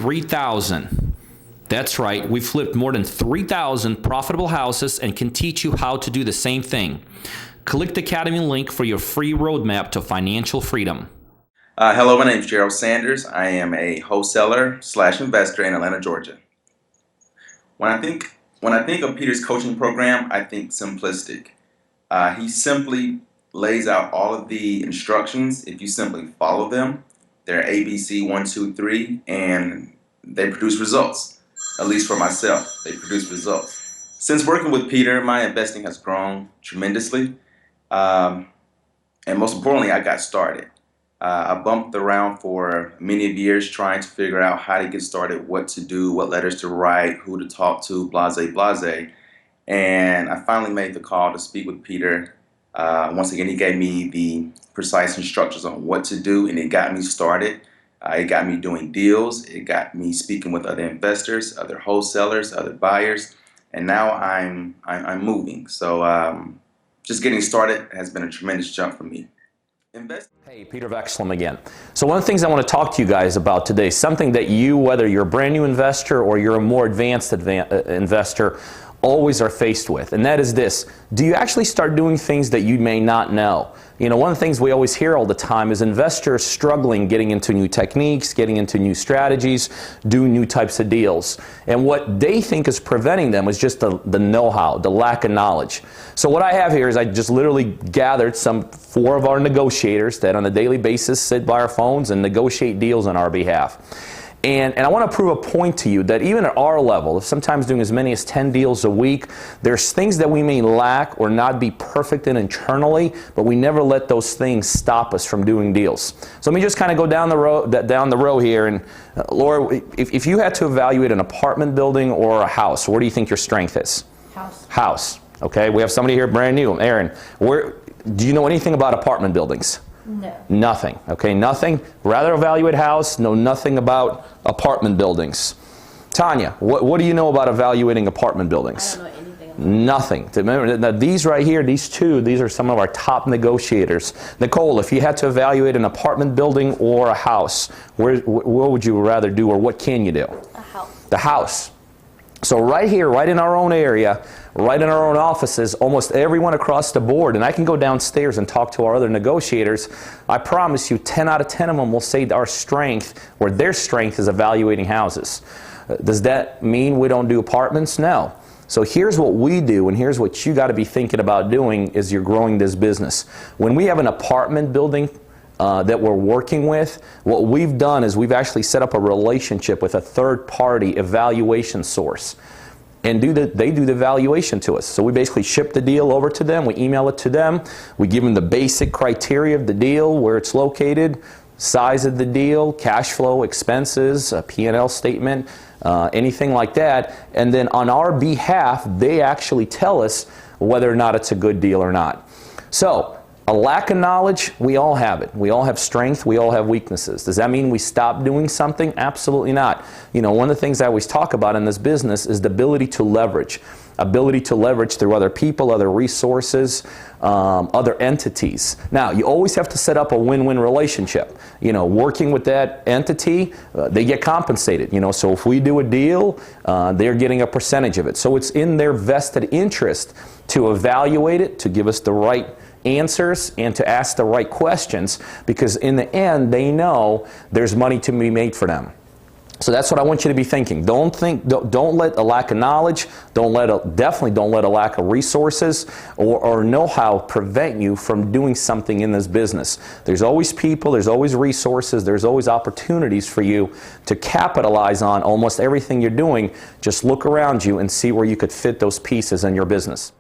3,000. That's right, we've flipped more than 3,000 profitable houses and can teach you how to do the same thing. Click the Academy link for your free roadmap to financial freedom. Hello, my name is Gerald Sanders. I am a wholesaler / investor in Atlanta, Georgia. When I think of Peter's coaching program, I think simplistic. He simply lays out all of the instructions. If you simply follow them, they're ABC 1, 2, 3, and they produce results. At least for myself, they produce results. Since working with Peter, my investing has grown tremendously. And most importantly, I got started. I bumped around for many years trying to figure out how to get started, what to do, what letters to write, who to talk to, blase, blase. And I finally made the call to speak with Peter. Once again, he gave me the precise instructions on what to do, and it got me started. It got me doing deals. It got me speaking with other investors, other wholesalers, other buyers, and now I'm moving. So just getting started has been a tremendous jump for me. Hey, Peter Vekselman again. So one of the things I want to talk to you guys about today, something that you, whether you're a brand new investor or you're a more advanced investor, always are faced with, and that is this: do you actually start doing things that you may not know? You know, one of the things we always hear all the time is investors struggling getting into new techniques, getting into new strategies, doing new types of deals. And what they think is preventing them is just the know-how, the lack of knowledge. So what I have here is I just literally gathered 4 of our negotiators that on a daily basis sit by our phones and negotiate deals on our behalf. And I want to prove a point to you that even at our level, sometimes doing as many as 10 deals a week, there's things that we may lack or not be perfect in internally, but we never let those things stop us from doing deals. So let me just kind of go down the row here. And Laura, if you had to evaluate an apartment building or a house, where do you think your strength is? House. House. Okay, we have somebody here brand new. Aaron, do you know anything about apartment buildings? No. Nothing. Okay, nothing. Rather evaluate house, know nothing about apartment buildings. Tanya, what do you know about evaluating apartment buildings? I don't know anything about Nothing. Remember, now these right here, these are some of our top negotiators. Nicole, if you had to evaluate an apartment building or a house, what would you rather do, or what can you do? A house. The house. So right here, right in our own area, right in our own offices, almost everyone across the board, and I can go downstairs and talk to our other negotiators, I promise you 10 out of 10 of them will say our strength, or their strength, is evaluating houses. Does that mean we don't do apartments? No. So here's what we do, and here's what you got to be thinking about doing as you're growing this business. When we have an apartment building that we're working with, what we've done is we've actually set up a relationship with a third-party evaluation source. And they do the evaluation to us. So we basically ship the deal over to them, we email it to them, we give them the basic criteria of the deal, where it's located, size of the deal, cash flow, expenses, a P&L statement, anything like that. And then on our behalf, they actually tell us whether or not it's a good deal or not. So a lack of knowledge, we all have it. We all have strength, we all have weaknesses. Does that mean we stop doing something? Absolutely not. You know, one of the things I always talk about in this business is the ability to leverage. Ability to leverage through other people, other resources, other entities. Now, you always have to set up a win-win relationship. You know, working with that entity, they get compensated. You know, so if we do a deal, they're getting a percentage of it. So it's in their vested interest to evaluate it, to give us the right answers, and to ask the right questions, because in the end they know there's money to be made for them. So that's what I want you to be thinking. Don't let a lack of knowledge, definitely don't let a lack of resources or know-how prevent you from doing something in this business. There's always people, there's always resources, there's always opportunities for you to capitalize on almost everything you're doing. Just look around you and see where you could fit those pieces in your business.